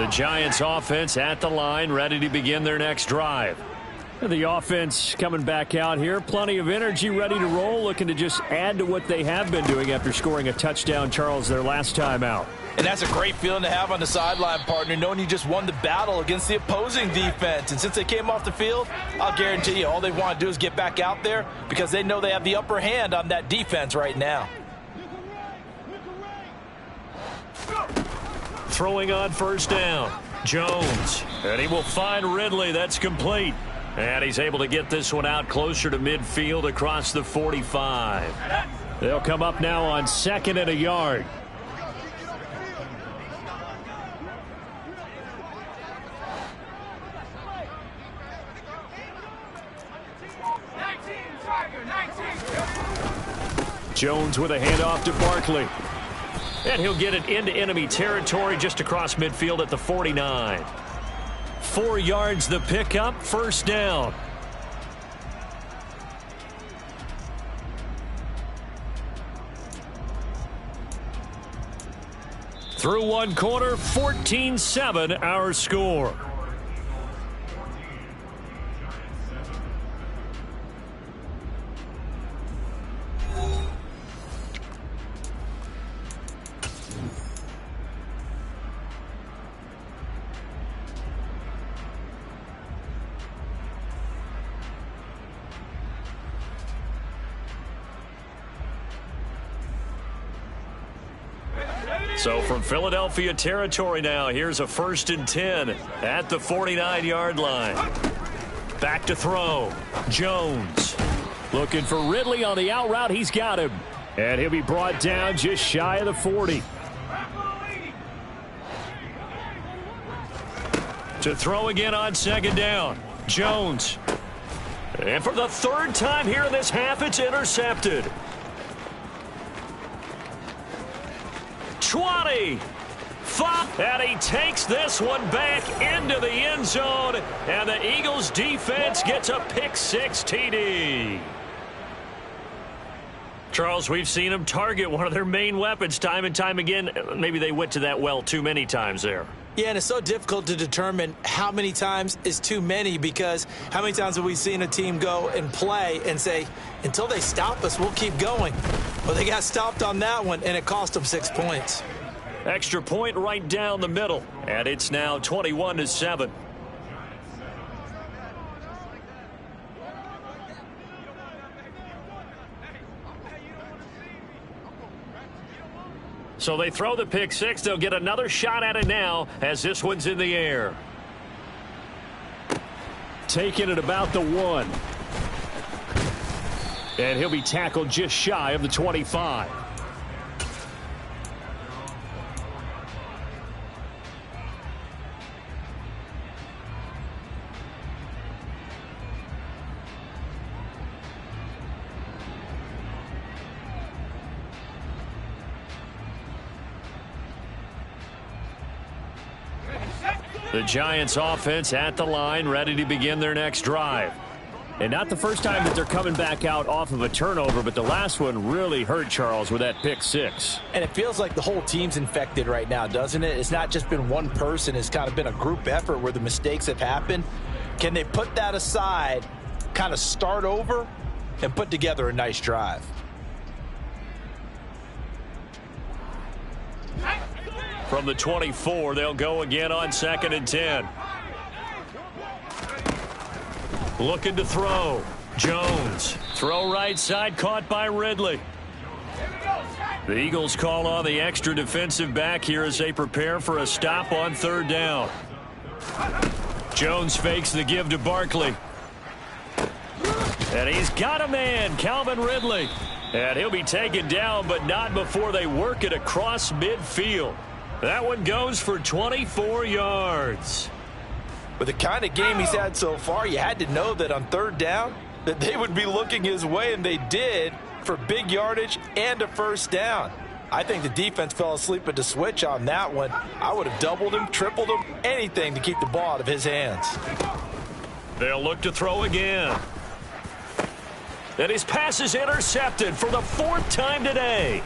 The Giants offense at the line, ready to begin their next drive. The offense coming back out here. Plenty of energy, ready to roll, looking to just add to what they have been doing after scoring a touchdown, Charles, their last time out. And that's a great feeling to have on the sideline, partner, knowing you just won the battle against the opposing defense. And since they came off the field, I'll guarantee you all they want to do is get back out there because they know they have the upper hand on that defense right now. Throwing on first down, Jones. And he will find Ridley. That's complete. And he's able to get this one out closer to midfield across the 45. They'll come up now on 2nd and a yard. Jones with a handoff to Barkley. And he'll get it into enemy territory just across midfield at the 49. 4 yards the pickup, first down. Through one quarter, 14-7 our score. So from Philadelphia territory now, here's a 1st and 10 at the 49-yard line. Back to throw. Jones looking for Ridley on the out route. He's got him. And he'll be brought down just shy of the 40. To throw again on 2nd down. Jones. And for the 3rd time here in this half, it's intercepted. 20, 5, and he takes this one back into the end zone, and the Eagles defense gets a pick-6 TD. Charles, we've seen them target one of their main weapons time and time again. Maybe they went to that well too many times there. Yeah, and it's so difficult to determine how many times is too many because how many times have we seen a team go and play and say, until they stop us, we'll keep going. Well, they got stopped on that one, and it cost them 6 points. Extra point right down the middle, and it's now 21-7. So they throw the pick-6. They'll get another shot at it now as this one's in the air. Taking it about the 1. And he'll be tackled just shy of the 25. The Giants offense at the line, ready to begin their next drive. And not the first time that they're coming back out off of a turnover, but the last one really hurt Charles with that pick-6. And it feels like the whole team's infected right now, doesn't it? It's not just been one person. It's kind of been a group effort where the mistakes have happened. Can they put that aside, kind of start over, and put together a nice drive? From the 24, they'll go again on 2nd and 10. Looking to throw. Jones. Throw right side, caught by Ridley. The Eagles call on the extra defensive back here as they prepare for a stop on 3rd down. Jones fakes the give to Barkley. And he's got a man, Calvin Ridley. And he'll be taken down, but not before they work it across midfield. That one goes for 24 yards. With the kind of game he's had so far, you had to know that on 3rd down that they would be looking his way, and they did for big yardage and a 1st down. I think the defense fell asleep at the switch on that one. I would have doubled him, tripled him, anything to keep the ball out of his hands. They'll look to throw again. And his pass is intercepted for the 4th time today.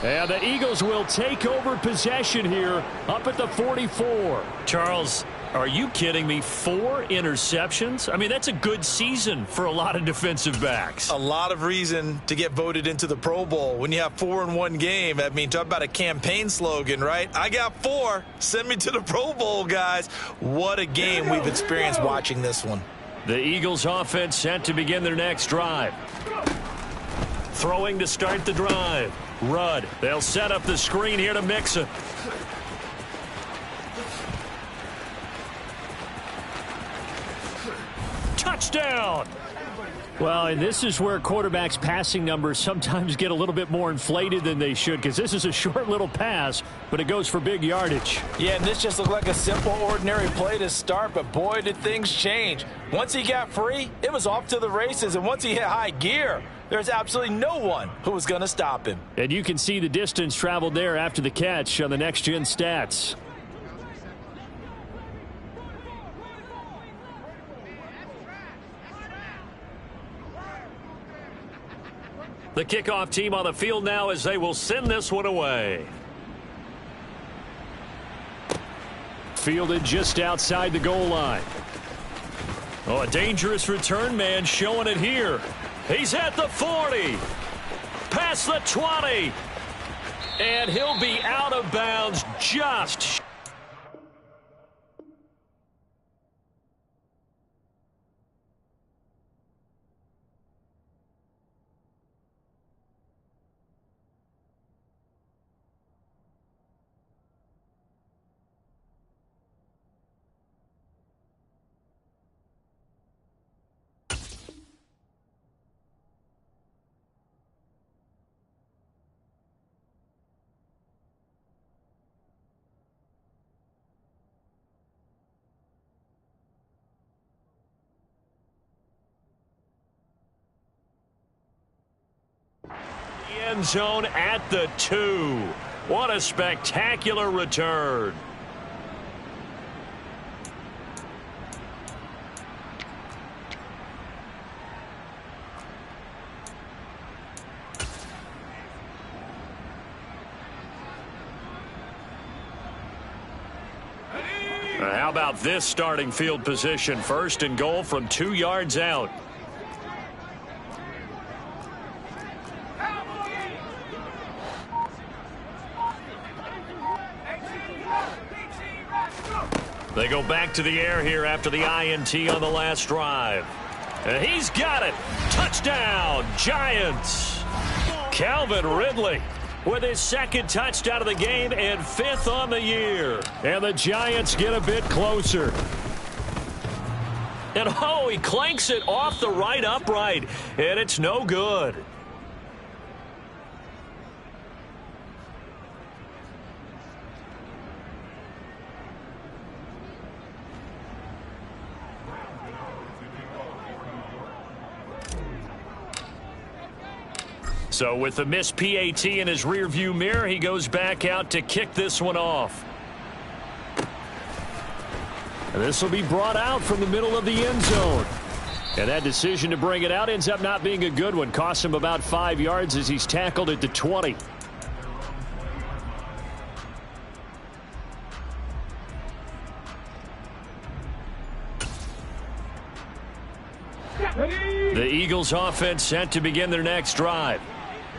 And the Eagles will take over possession here up at the 44. Charles, are you kidding me? 4 interceptions? I mean, that's a good season for a lot of defensive backs. A lot of reason to get voted into the Pro Bowl. When you have 4 in one game, I mean, talk about a campaign slogan, right? I got 4. Send me to the Pro Bowl, guys. What a game we've experienced watching this one. The Eagles offense set to begin their next drive. Throwing to start the drive. Rudd. They'll set up the screen here to Mixon. Touchdown! Well, and this is where quarterbacks' passing numbers sometimes get a little bit more inflated than they should, because this is a short little pass, but it goes for big yardage. Yeah, and this just looked like a simple, ordinary play to start, but boy, did things change. Once he got free, it was off to the races, and once he hit high gear, there's absolutely no one who was going to stop him. And you can see the distance traveled there after the catch on the next-gen stats. The kickoff team on the field now as they will send this one away. Fielded just outside the goal line. Oh, a dangerous return man showing it here. He's at the 40. Past the 20. And he'll be out of bounds just. End zone at the 2. What a spectacular return. How about this starting field position? First and goal from 2 yards out. They go back to the air here after the INT on the last drive. And he's got it. Touchdown, Giants. Calvin Ridley with his 2nd touchdown of the game and 5th on the year. And the Giants get a bit closer. And oh, he clanks it off the right upright. And it's no good. So with the missed PAT in his rearview mirror, he goes back out to kick this one off. And this will be brought out from the middle of the end zone. And that decision to bring it out ends up not being a good one. Costs him about 5 yards as he's tackled at the 20. The Eagles offense set to begin their next drive.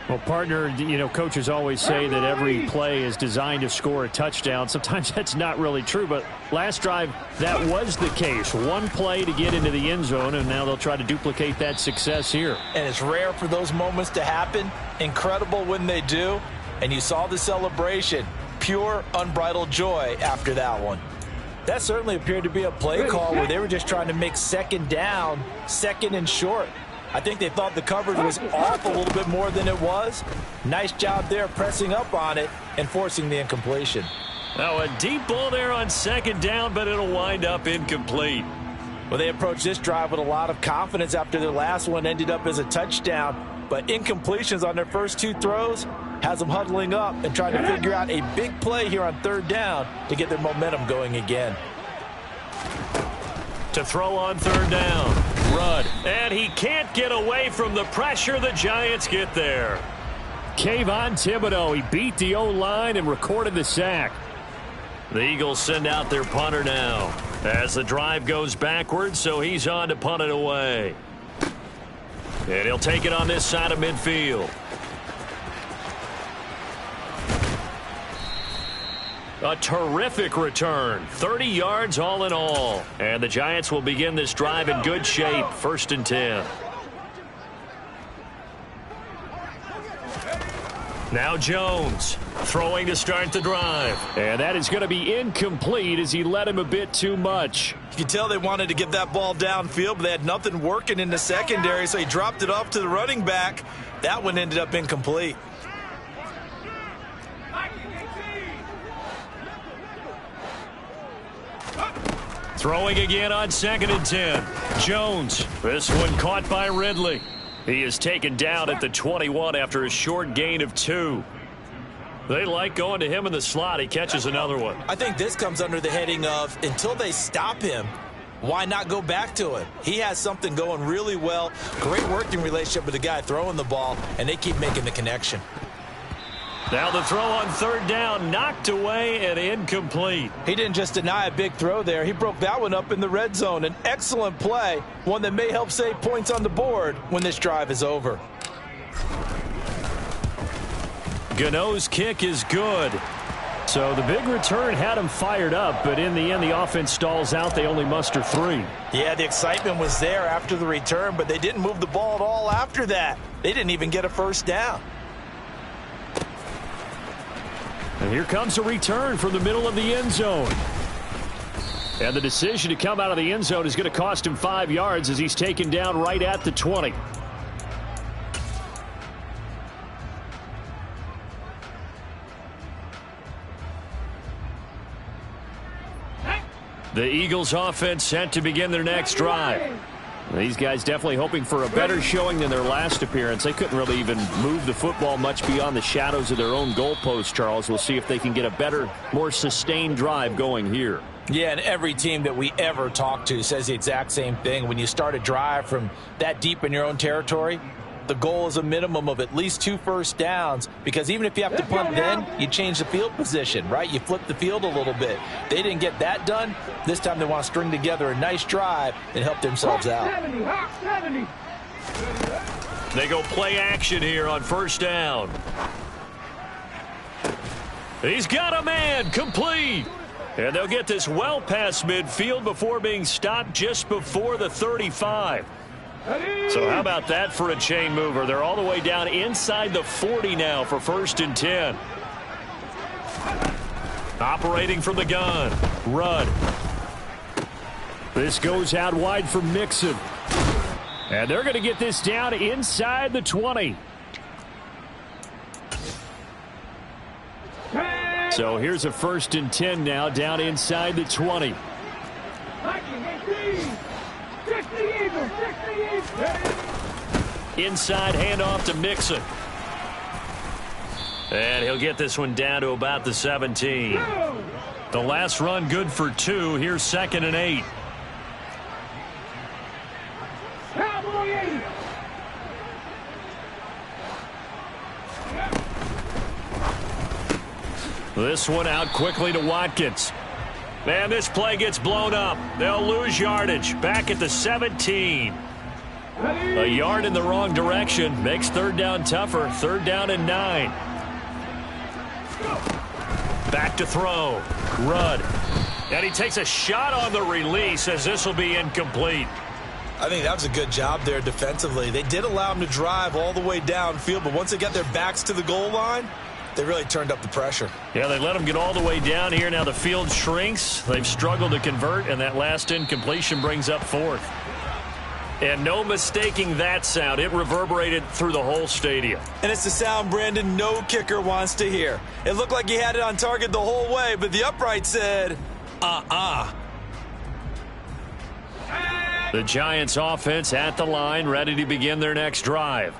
Well, partner, you know, coaches always say that every play is designed to score a touchdown. Sometimes that's not really true, but last drive, that was the case. One play to get into the end zone, and now they'll try to duplicate that success here. And it's rare for those moments to happen. Incredible when they do. And you saw the celebration. Pure, unbridled joy after that one. That certainly appeared to be a play call where they were just trying to make second down, second and short. I think they thought the coverage was off a little bit more than it was. Nice job there pressing up on it and forcing the incompletion. Now a deep ball there on second down, but it'll wind up incomplete. Well, they approached this drive with a lot of confidence after their last one ended up as a touchdown. But incompletions on their first 2 throws has them huddling up and trying to figure out a big play here on 3rd down to get their momentum going again. To throw on 3rd down. Rudd. And he can't get away from the pressure. The Giants get there. Kayvon Thibodeau, he beat the O-line and recorded the sack. The Eagles send out their punter now as the drive goes backwards, so he's on to punt it away. And he'll take it on this side of midfield. A terrific return. 30 yards all in all. And the Giants will begin this drive in good shape. 1st and 10. Now Jones throwing to start the drive. And that is going to be incomplete as he led him a bit too much. You can tell they wanted to get that ball downfield, but they had nothing working in the secondary, so he dropped it off to the running back. That one ended up incomplete. Throwing again on 2nd and 10. Jones. This one caught by Ridley. He is taken down at the 21 after a short gain of 2. They like going to him in the slot. He catches another one. I think this comes under the heading of until they stop him, why not go back to him? He has something going really well. Great working relationship with the guy throwing the ball, and they keep making the connection. Now the throw on 3rd down, knocked away and incomplete. He didn't just deny a big throw there. He broke that one up in the red zone. An excellent play, one that may help save points on the board when this drive is over. Gano's kick is good. So the big return had him fired up, but in the end the offense stalls out. They only muster 3. Yeah, the excitement was there after the return, but they didn't move the ball at all after that. They didn't even get a 1st down. And here comes a return from the middle of the end zone. And the decision to come out of the end zone is going to cost him 5 yards as he's taken down right at the 20. The Eagles offense set to begin their next drive. These guys definitely hoping for a better showing than their last appearance. They couldn't really even move the football much beyond the shadows of their own goalpost, Charles. We'll see if they can get a better, more sustained drive going here. Yeah, and every team that we ever talk to says the exact same thing. When you start a drive from that deep in your own territory, the goal is a minimum of at least 2 first downs, because even if you have to punt then, you change the field position, right? You flip the field a little bit. They didn't get that done. This time they want to string together a nice drive and help themselves out. They go play action here on 1st down. He's got a man, complete. And they'll get this well past midfield before being stopped just before the 35. So how about that for a chain mover? They're all the way down inside the 40 now for 1st and 10. Operating from the gun. Rudd. This goes out wide for Mixon. And they're going to get this down inside the 20. So here's a 1st and 10 now down inside the 20. Inside handoff to Mixon. And he'll get this one down to about the 17. The last run good for 2. Here's 2nd and 8. This one out quickly to Watkins. And this play gets blown up. They'll lose yardage. Back at the 17. A yard in the wrong direction makes 3rd down tougher. 3rd down and 9. Back to throw. Rudd. And he takes a shot on the release as this will be incomplete. I think that was a good job there defensively. They did allow him to drive all the way downfield, but once they got their backs to the goal line, they really turned up the pressure. Yeah, they let them get all the way down here. Now the field shrinks. They've struggled to convert, and that last incompletion brings up 4th. And no mistaking that sound. It reverberated through the whole stadium. And it's the sound Brandon no kicker wants to hear. It looked like he had it on target the whole way, but the upright said, The Giants offense at the line, ready to begin their next drive.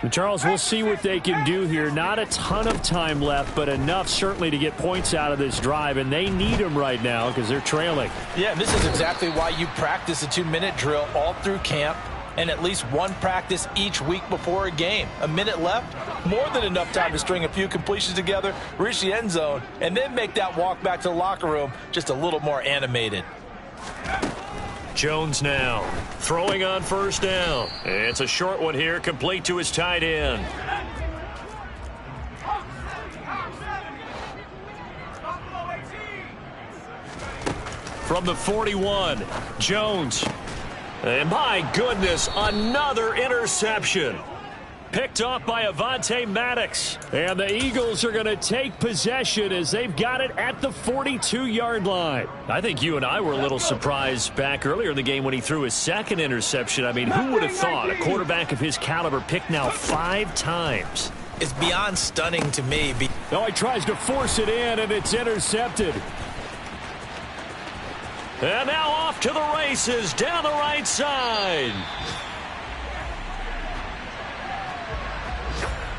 And Charles, we'll see what they can do here. Not a ton of time left, but enough certainly to get points out of this drive, and they need them right now because they're trailing. Yeah, this is exactly why you practice a 2-minute drill all through camp and at least one practice each week before a game. A minute left, more than enough time to string a few completions together, reach the end zone, and then make that walk back to the locker room just a little more animated. Jones now throwing on first down. It's a short one here, complete to his tight end. From the 41, Jones. And my goodness, another interception. Picked off by Avonte Maddox. And the Eagles are going to take possession as they've got it at the 42-yard line. I think you and I were a little surprised back earlier in the game when he threw his second interception. I mean, who would have thought a quarterback of his caliber picked now 5 times? It's beyond stunning to me. Oh, he tries to force it in, and it's intercepted. And now off to the races down the right side.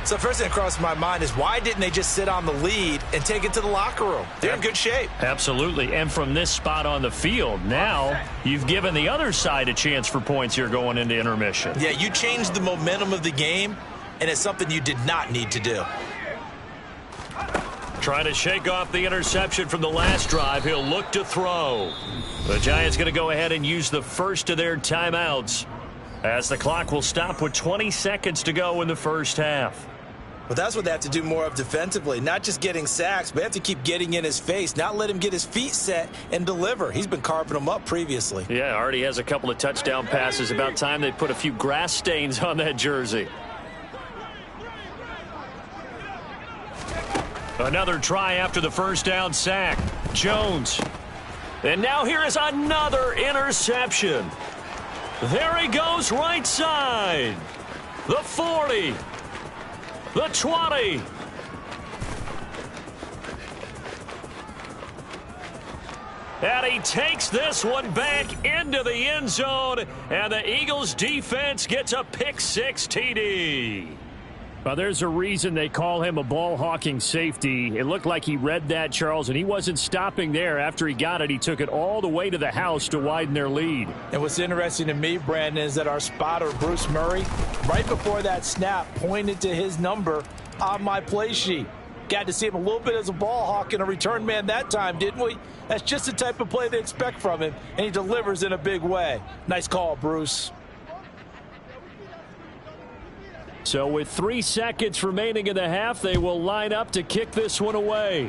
So first thing that crosses my mind is why didn't they just sit on the lead and take it to the locker room? They're in good shape. Absolutely. And from this spot on the field, now you've given the other side a chance for points here going into intermission. Yeah, you changed the momentum of the game, and it's something you did not need to do. Trying to shake off the interception from the last drive. He'll look to throw. The Giants going to go ahead and use the first of their timeouts as the clock will stop with 20 seconds to go in the first half. Well, that's what they have to do more of defensively. Not just getting sacks, but they have to keep getting in his face, not let him get his feet set and deliver. He's been carving them up previously. Yeah, already has a couple of touchdown passes. About time they put a few grass stains on that jersey. Another try after the first down sack. Jones. And now here is another interception. There he goes right side. The 40. The 20. And he takes this one back into the end zone. And the Eagles defense gets a pick-6 TD. Well, there's a reason they call him a ball-hawking safety. It looked like he read that, Charles, and he wasn't stopping there. After he got it, he took it all the way to the house to widen their lead. And what's interesting to me, Brandon, is that our spotter, Bruce Murray, right before that snap, pointed to his number on my play sheet. Got to see him a little bit as a ball hawk and a return man that time, didn't we? That's just the type of play they expect from him, and he delivers in a big way. Nice call, Bruce. So with 3 seconds remaining in the half, they will line up to kick this one away.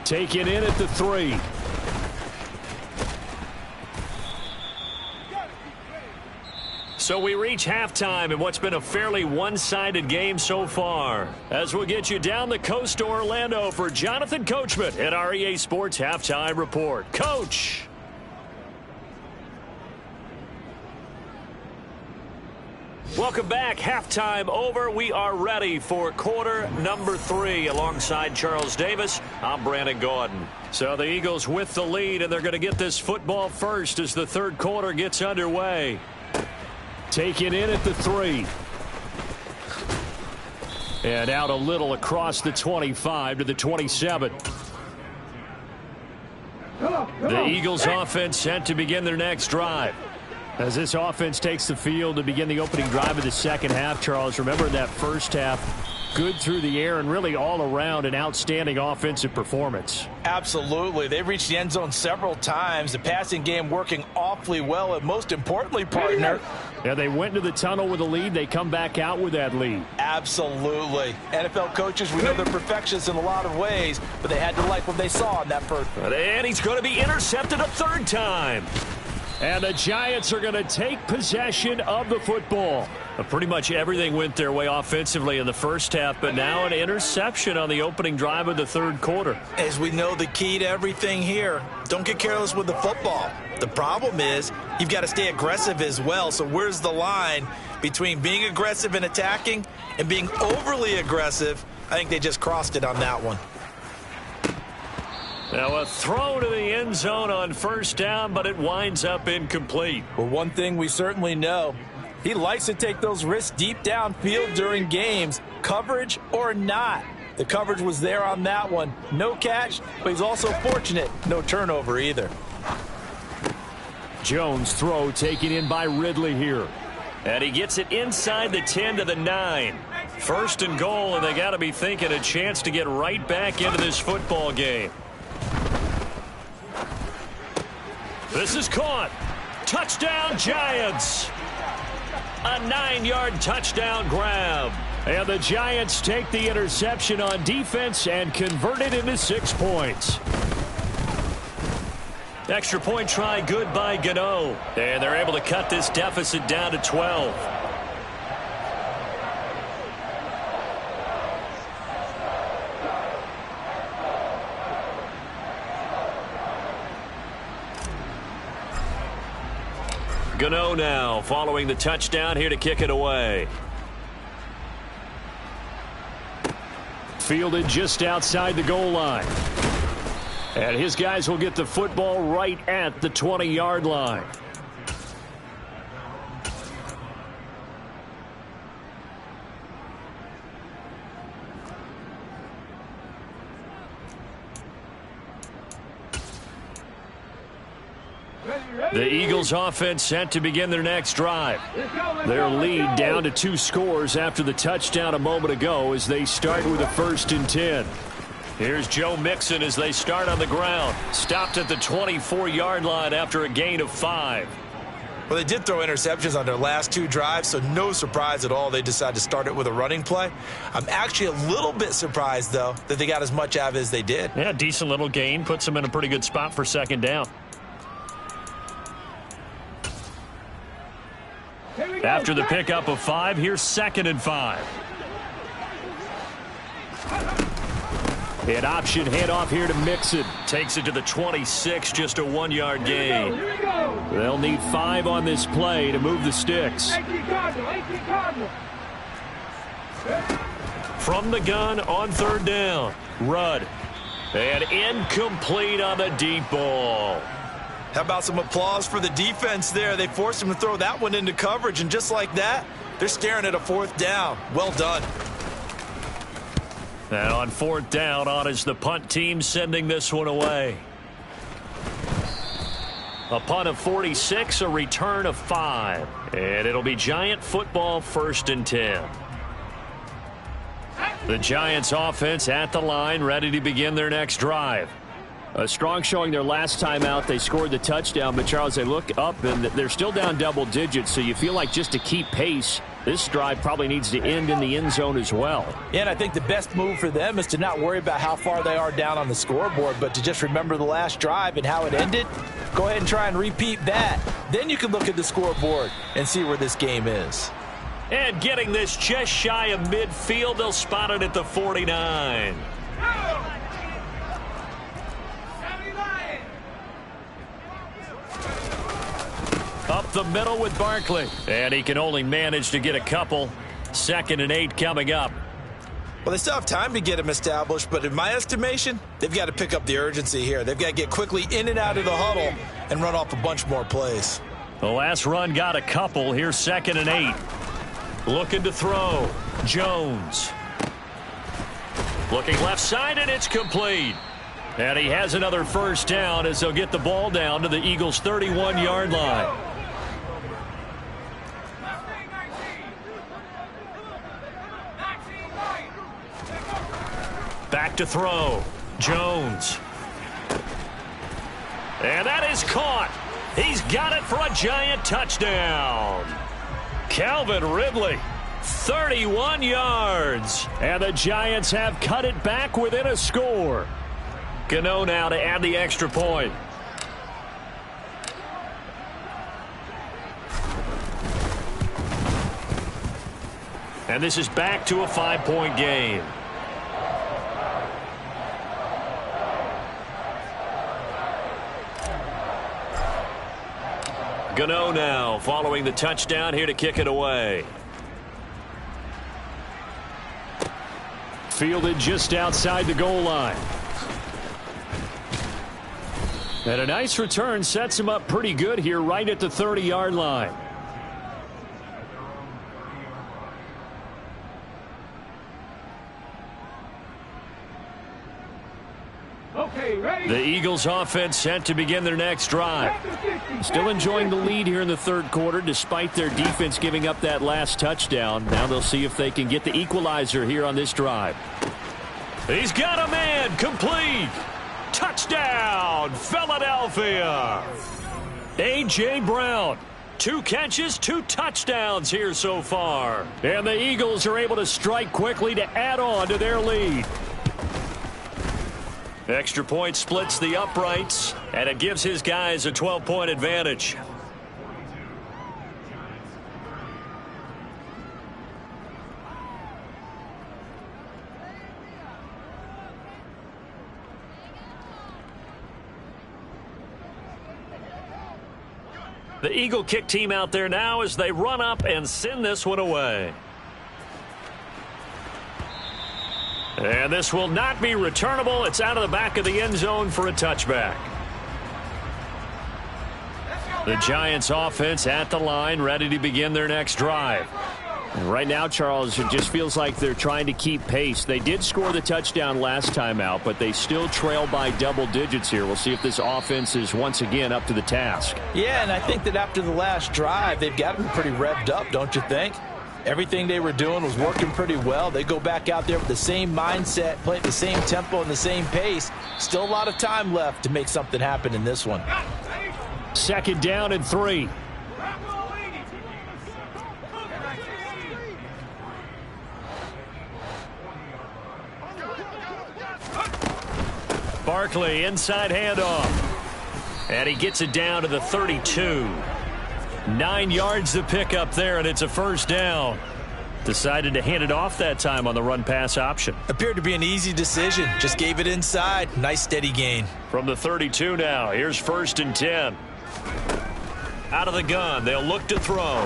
Take it in at the 3. So we reach halftime in what's been a fairly one-sided game so far. As we'll get you down the coast to Orlando for Jonathan Coachman at our EA Sports Halftime Report. Coach! Welcome back. Halftime over. We are ready for quarter number 3. Alongside Charles Davis, I'm Brandon Gaudin. So the Eagles with the lead, and they're going to get this football first as the third quarter gets underway. Take it in at the 3. And out a little across the 25 to the 27. The Eagles offense set to begin their next drive. As this offense takes the field to begin the opening drive of the second half, Charles, remember that first half, good through the air and really all around an outstanding offensive performance. Absolutely. They've reached the end zone several times. The passing game working awfully well, and most importantly, partner. Yeah, they went into the tunnel with a lead. They come back out with that lead. Absolutely. NFL coaches, we know they're perfectionists in a lot of ways, but they had to like what they saw in that first. And he's going to be intercepted a third time. And the Giants are going to take possession of the football. Pretty much everything went their way offensively in the first half, but now an interception on the opening drive of the third quarter. As we know, the key to everything here, don't get careless with the football. The problem is you've got to stay aggressive as well. So where's the line between being aggressive and attacking and being overly aggressive? I think they just crossed it on that one. Now a throw to the end zone on first down, but it winds up incomplete. Well, one thing we certainly know, he likes to take those risks deep downfield during games, coverage or not. The coverage was there on that one. No catch, but he's also fortunate. No turnover either. Jones throw taken in by Ridley here. And he gets it inside the 10 to the 9. First and goal, and they got to be thinking a chance to get right back into this football game. This is caught. Touchdown, Giants. A 9-yard touchdown grab. And the Giants take the interception on defense and convert it into 6 points. Extra point try good by Gano. And they're able to cut this deficit down to 12. Gano now following the touchdown here to kick it away. Fielded just outside the goal line. And his guys will get the football right at the 20-yard line. The Eagles offense set to begin their next drive. Their lead down to 2 scores after the touchdown a moment ago as they start with a 1st and 10. Here's Joe Mixon as they start on the ground. Stopped at the 24-yard line after a gain of 5. Well, they did throw interceptions on their last 2 drives, so no surprise at all they decided to start it with a running play. I'm actually a little bit surprised, though, that they got as much out of it as they did. Yeah, decent little gain. Puts them in a pretty good spot for 2nd down. After the pickup of 5, here's 2nd and 5. An option handoff here to Mixon. Takes it to the 26, just a 1-yard gain. They'll need 5 on this play to move the sticks. From the gun on 3rd down. Rudd. And incomplete on the deep ball. How about some applause for the defense there? They forced him to throw that one into coverage, and just like that, they're staring at a 4th down. Well done. And on 4th down, on is the punt team sending this one away. A punt of 46, a return of 5. And it'll be Giant football 1st and 10. The Giants offense at the line, ready to begin their next drive. A strong showing their last time out. They scored the touchdown, but Charles, they look up and they're still down double digits, so you feel like just to keep pace, this drive probably needs to end in the end zone as well. Yeah, and I think the best move for them is to not worry about how far they are down on the scoreboard, but to just remember the last drive and how it ended. Go ahead and try and repeat that. Then you can look at the scoreboard and see where this game is. And getting this just shy of midfield, they'll spot it at the 49. Up the middle with Barkley. And he can only manage to get a couple. 2nd and 8 coming up. Well, they still have time to get him established, but in my estimation, they've got to pick up the urgency here. They've got to get quickly in and out of the huddle and run off a bunch more plays. The last run got a couple. Here's 2nd and 8. Looking to throw. Jones. Looking left side, and it's complete. And he has another 1st down as they'll get the ball down to the Eagles' 31-yard line. Back to throw. Jones. And that is caught. He's got it for a Giant touchdown. Calvin Ridley, 31 yards. And the Giants have cut it back within a score. Gano now to add the extra point. And this is back to a 5-point game. Gano now following the touchdown here to kick it away. Fielded just outside the goal line. And a nice return sets him up pretty good here right at the 30-yard line. The Eagles offense set to begin their next drive. Still enjoying the lead here in the third quarter despite their defense giving up that last touchdown. Now they'll see if they can get the equalizer here on this drive. He's got a man, complete. Touchdown, Philadelphia. A.J. Brown. 2 catches, 2 touchdowns here so far. And the Eagles are able to strike quickly to add on to their lead. Extra point splits the uprights, and it gives his guys a 12-point advantage. The Eagle kick team out there now as they run up and send this one away. And this will not be returnable. It's out of the back of the end zone for a touchback. The Giants offense at the line, ready to begin their next drive. And right now, Charles, it just feels like they're trying to keep pace. They did score the touchdown last time out, but they still trail by double digits here. We'll see if this offense is once again up to the task. Yeah, and I think that after the last drive, they've got to be pretty revved up, don't you think? Everything they were doing was working pretty well. They go back out there with the same mindset, play at the same tempo and the same pace. Still a lot of time left to make something happen in this one. 2nd down and 3. Barkley, inside handoff. And he gets it down to the 32. 9 yards to pick up there, and it's a first down. Decided to hand it off that time on the run-pass option. Appeared to be an easy decision. Just gave it inside. Nice steady gain. From the 32 now, here's 1st and 10. Out of the gun, they'll look to throw.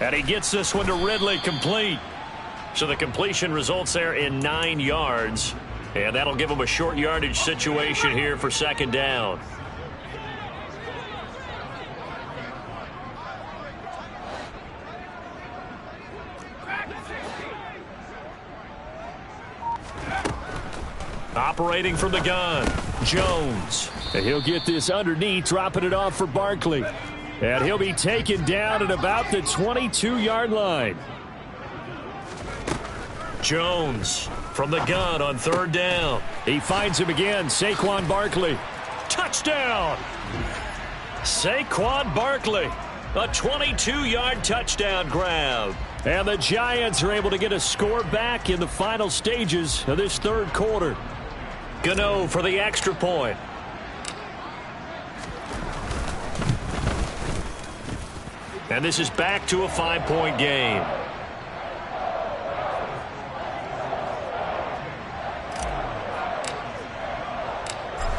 And he gets this one to Ridley, complete. So the completion results there in 9 yards. And that'll give him a short yardage situation here for 2nd down. Operating from the gun, Jones. And he'll get this underneath, dropping it off for Barkley. And he'll be taken down at about the 22-yard line. Jones from the gun on 3rd down. He finds him again, Saquon Barkley. Touchdown! Saquon Barkley, a 22-yard touchdown grab. And the Giants are able to get a score back in the final stages of this 3rd quarter. Gano for the extra point. And this is back to a 5-point game.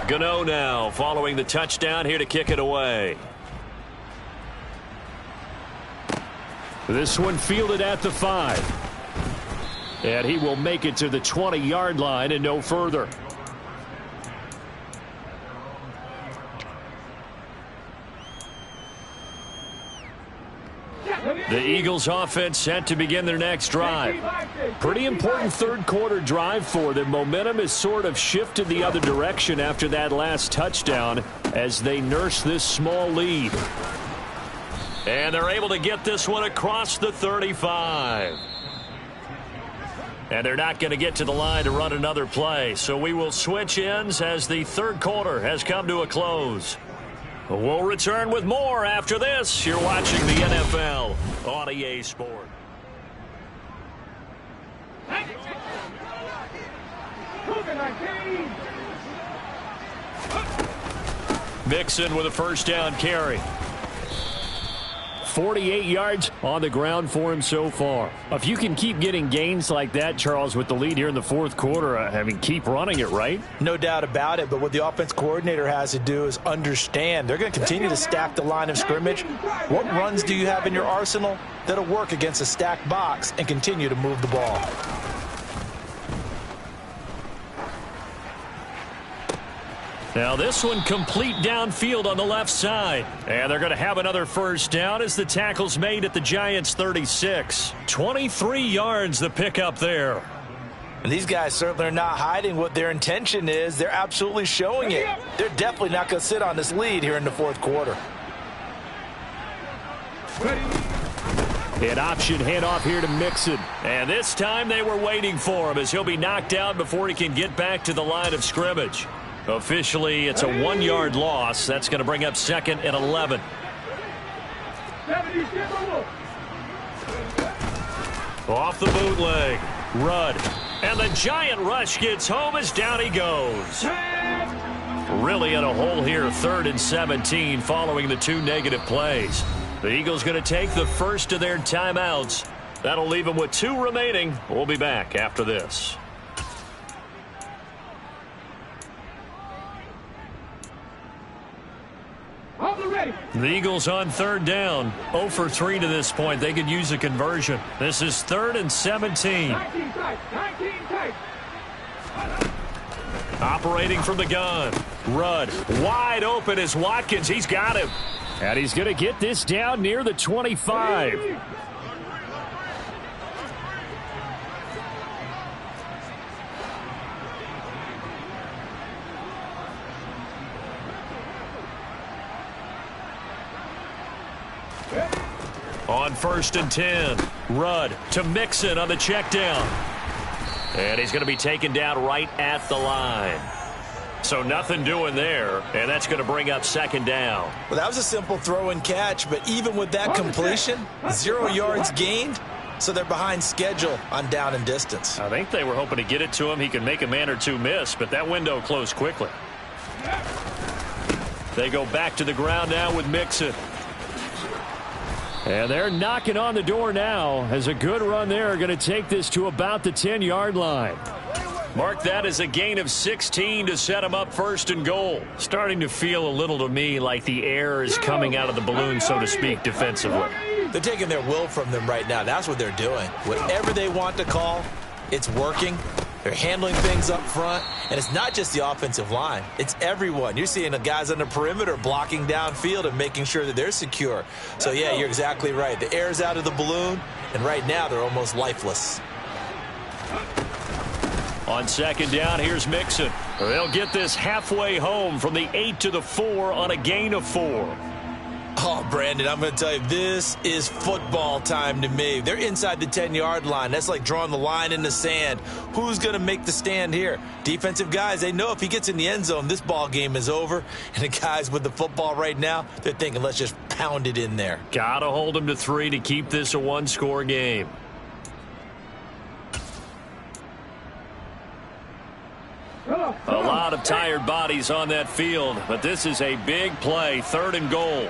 Gano now following the touchdown here to kick it away. This one fielded at the 5. And he will make it to the 20-yard line and no further. The Eagles offense set to begin their next drive. Pretty important 3rd quarter drive for them. Momentum has sort of shifted the other direction after that last touchdown as they nurse this small lead. And they're able to get this one across the 35. And they're not going to get to the line to run another play. So we will switch ends as the 3rd quarter has come to a close. We'll return with more after this. You're watching the NFL on EA Sport. Mixon with a 1st down carry. 48 yards on the ground for him so far. If you can keep getting gains like that, Charles, with the lead here in the 4th quarter, I mean, keep running it, right? No doubt about it, but what the offense coordinator has to do is understand they're going to continue to stack the line of scrimmage. What runs do you have in your arsenal that'll work against a stacked box and continue to move the ball? Now this one complete downfield on the left side. And they're going to have another 1st down as the tackle's made at the Giants' 36. 23 yards the pickup there. And these guys certainly are not hiding what their intention is. They're absolutely showing it. They're definitely not going to sit on this lead here in the fourth quarter. An option handoff here to Mixon. And this time they were waiting for him as he'll be knocked out before he can get back to the line of scrimmage. Officially, it's a 1-yard loss. That's going to bring up 2nd and 11. Off the bootleg. Rudd. And the giant rush gets home as down he goes. Really in a hole here, 3rd and 17 following the 2 negative plays. The Eagles going to take the first of their timeouts. That'll leave them with 2 remaining. We'll be back after this. The Eagles on 3rd down. 0 for 3 to this point. They could use a conversion. This is 3rd and 17. Operating from the gun. Rudd wide open as Watkins. He's got him. And he's going to get this down near the 25. On 1st and 10, Rudd to Mixon on the check down. And he's going to be taken down right at the line. So nothing doing there, and that's going to bring up 2nd down. Well, that was a simple throw and catch, but even with that completion, 0 yards gained, so they're behind schedule on down and distance. I think they were hoping to get it to him. He could make a man or 2 miss, but that window closed quickly. They go back to the ground now with Mixon. And they're knocking on the door now as a good run there. Going to take this to about the 10-yard line. Mark that as a gain of 16 to set him up 1st and goal. Starting to feel a little to me like the air is coming out of the balloon, so to speak, defensively. They're taking their will from them right now. That's what they're doing. Whatever they want to call, it's working. They're handling things up front, and it's not just the offensive line. It's everyone. You're seeing the guys on the perimeter blocking downfield and making sure that they're secure. So, yeah, you're exactly right. The air's out of the balloon, and right now they're almost lifeless. On 2nd down, here's Mixon. They'll get this halfway home from the 8 to the 4 on a gain of 4. Oh, Brandon, I'm going to tell you, this is football time to me. They're inside the 10-yard line. That's like drawing the line in the sand. Who's going to make the stand here? Defensive guys, they know if he gets in the end zone, this ball game is over. And the guys with the football right now, they're thinking, let's just pound it in there. Got to hold them to 3 to keep this a 1-score game. A lot of tired bodies on that field, but this is a big play, 3rd and goal.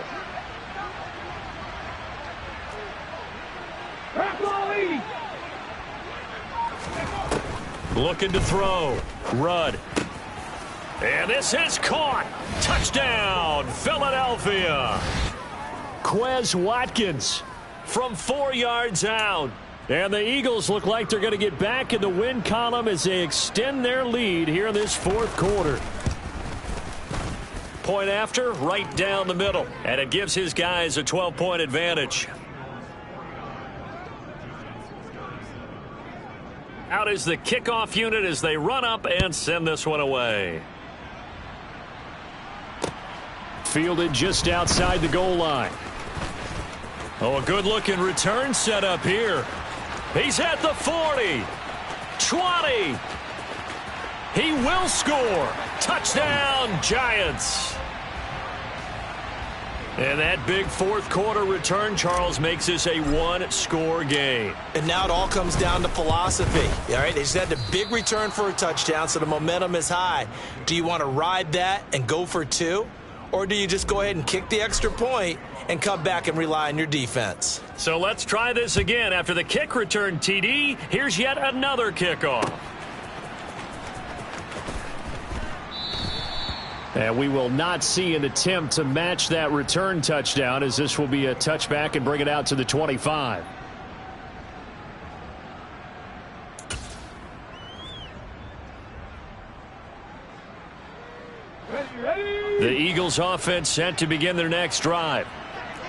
Looking to throw. Rudd. And this is caught. Touchdown, Philadelphia. Quez Watkins from 4 yards out. And the Eagles look like they're going to get back in the win column as they extend their lead here in this 4th quarter. Point after, right down the middle. And it gives his guys a 12-point advantage. Out is the kickoff unit as they run up and send this one away. Fielded just outside the goal line. Oh, a good-looking return set up here. He's at the 40. 20. He will score. Touchdown, Giants. And that big 4th quarter return, Charles, makes this a 1-score game. And now it all comes down to philosophy. All right, they just had the big return for a touchdown, so the momentum is high. Do you want to ride that and go for 2? Or do you just go ahead and kick the extra point and come back and rely on your defense? So let's try this again. After the kick return, TD, here's yet another kickoff. And we will not see an attempt to match that return touchdown, as this will be a touchback and bring it out to the 25. The Eagles offense set to begin their next drive.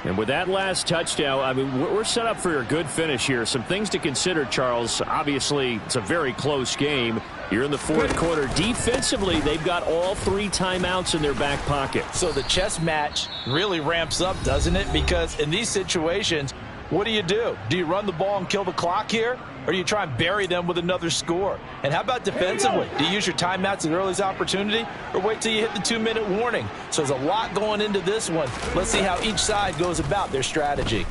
And with that last touchdown, I mean, we're set up for a good finish here. Some things to consider, Charles. Obviously, it's a very close game. You're in the fourth quarter. Defensively, they've got all 3 timeouts in their back pocket. So the chess match really ramps up, doesn't it? Because in these situations, what do? Do you run the ball and kill the clock here? Or do you try and bury them with another score? And how about defensively? Do you use your timeouts at earliest opportunity or wait till you hit the 2-minute warning? So there's a lot going into this one. Let's see how each side goes about their strategy.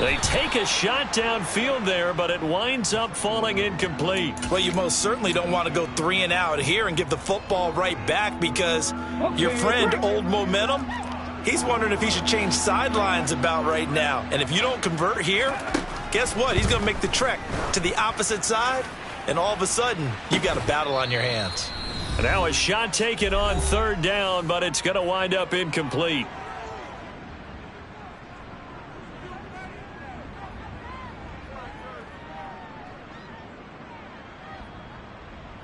They take a shot downfield there, but it winds up falling incomplete. Well, you most certainly don't want to go 3 and out here and give the football right back because your friend, Old Momentum, he's wondering if he should change sidelines about right now. And if you don't convert here, guess what? He's going to make the trek to the opposite side, and all of a sudden, you've got a battle on your hands. And now a shot taken on 3rd down, but it's going to wind up incomplete.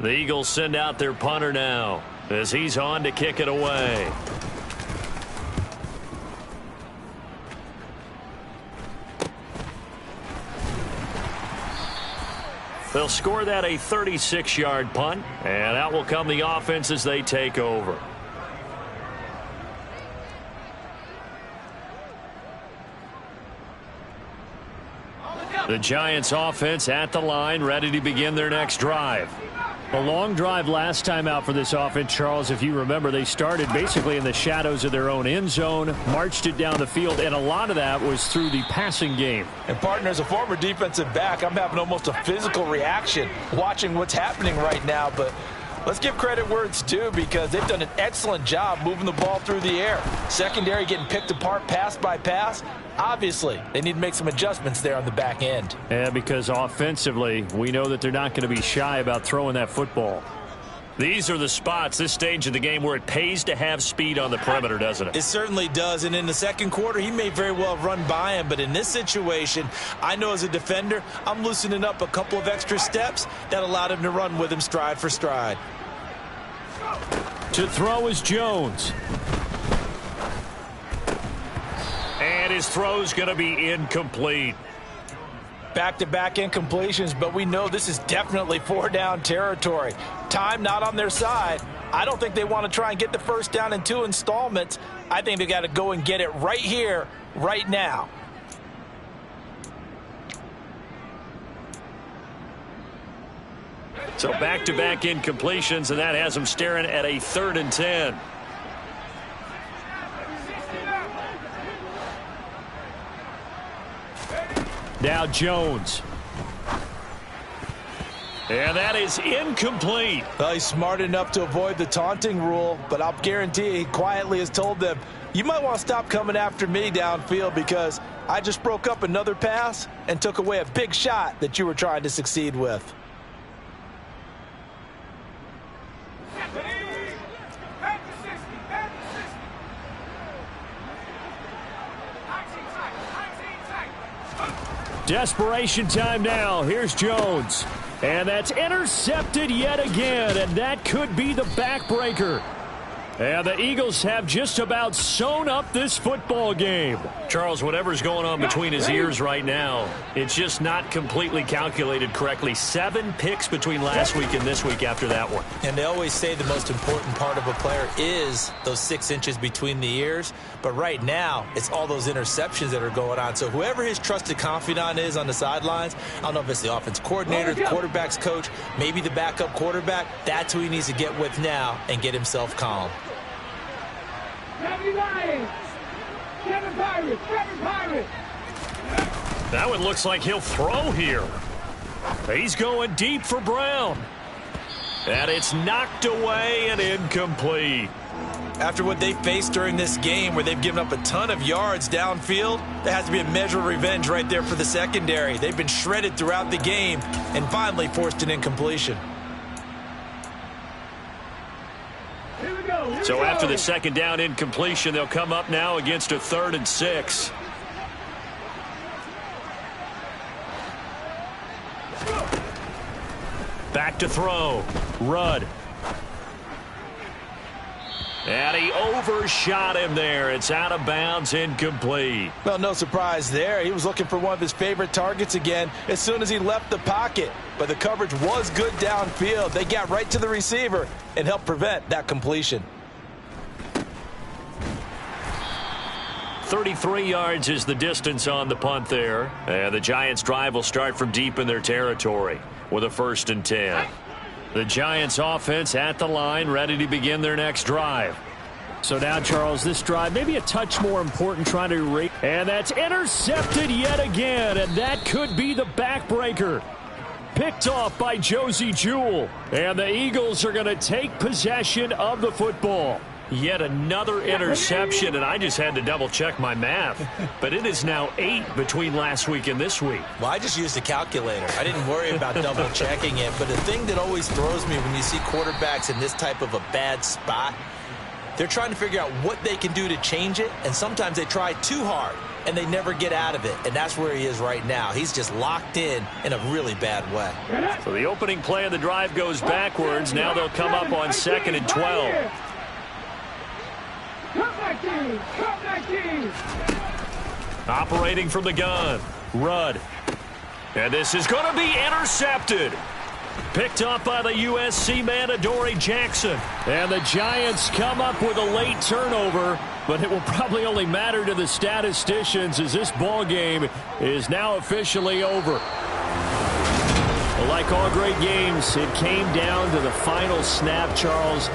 The Eagles send out their punter now as he's on to kick it away. They'll score that a 36-yard punt, and out will come the offense as they take over. The Giants offense at the line, ready to begin their next drive. A long drive last time out for this offense, Charles. If you remember, they started basically in the shadows of their own end zone, marched it down the field, and a lot of that was through the passing game. And, partner, as a former defensive back, I'm having almost a physical reaction watching what's happening right now. But let's give credit where it's due because they've done an excellent job moving the ball through the air. Secondary getting picked apart pass by pass. Obviously, they need to make some adjustments there on the back end. Yeah, because offensively, we know that they're not going to be shy about throwing that football. These are the spots, this stage of the game, where it pays to have speed on the perimeter, doesn't it? It certainly does, and in the second quarter, he may very well have run by him, but in this situation, I know as a defender, I'm loosening up a couple of extra steps that allowed him to run with him stride for stride. To throw is Jones. And his throw's going to be incomplete. Back-to-back incompletions, but we know this is definitely 4-down territory. Time not on their side. I don't think they want to try and get the first down in 2 installments. I think they got to go and get it right here, right now. So back-to-back incompletions, and that has them staring at a 3rd and 10. Now Jones. And that is incomplete. Well, he's smart enough to avoid the taunting rule, but I'll guarantee he quietly has told them, you might want to stop coming after me downfield because I just broke up another pass and took away a big shot that you were trying to succeed with. Desperation time now. Here's Jones. And that's intercepted yet again, and that could be the backbreaker. And the Eagles have just about sewn up this football game. Charles, whatever's going on between his ears right now, it's just not completely calculated correctly. 7 picks between last week and this week after that one. And they always say the most important part of a player is those 6 inches between the ears. But right now, it's all those interceptions that are going on. So whoever his trusted confidant is on the sidelines, I don't know if it's the offense coordinator, the quarterback's coach, maybe the backup quarterback, that's who he needs to get with now and get himself calm. That one looks like he'll throw here. He's going deep for Brown. And it's knocked away and incomplete. After what they faced during this game where they've given up a ton of yards downfield, there has to be a measure of revenge right there for the secondary. They've been shredded throughout the game and finally forced an incompletion. So after the second down incompletion, they'll come up now against a 3rd and 6. Back to throw. Rudd. And he overshot him there. It's out of bounds, incomplete. Well, no surprise there. He was looking for one of his favorite targets again as soon as he left the pocket. But the coverage was good downfield. They got right to the receiver and helped prevent that completion. 33 yards is the distance on the punt there. And the Giants' drive will start from deep in their territory with a 1st and 10. The Giants' offense at the line, ready to begin their next drive. So now, Charles, this drive maybe a touch more important, trying to erase. And that's intercepted yet again, and that could be the backbreaker. Picked off by Josie Jewell. And the Eagles are going to take possession of the football. Yet another interception, and I just had to double-check my math. But it is now 8 between last week and this week. Well, I just used a calculator. I didn't worry about double-checking it. But the thing that always throws me when you see quarterbacks in this type of a bad spot, they're trying to figure out what they can do to change it, and sometimes they try too hard, and they never get out of it. And that's where he is right now. He's just locked in a really bad way. So the opening play of the drive goes backwards. Now they'll come up on 2nd and 12. Operating from the gun, Rudd. And this is going to be intercepted. Picked up by the USC man, Adoree Jackson. And the Giants come up with a late turnover, but it will probably only matter to the statisticians as this ball game is now officially over. Well, like all great games, it came down to the final snap, Charles.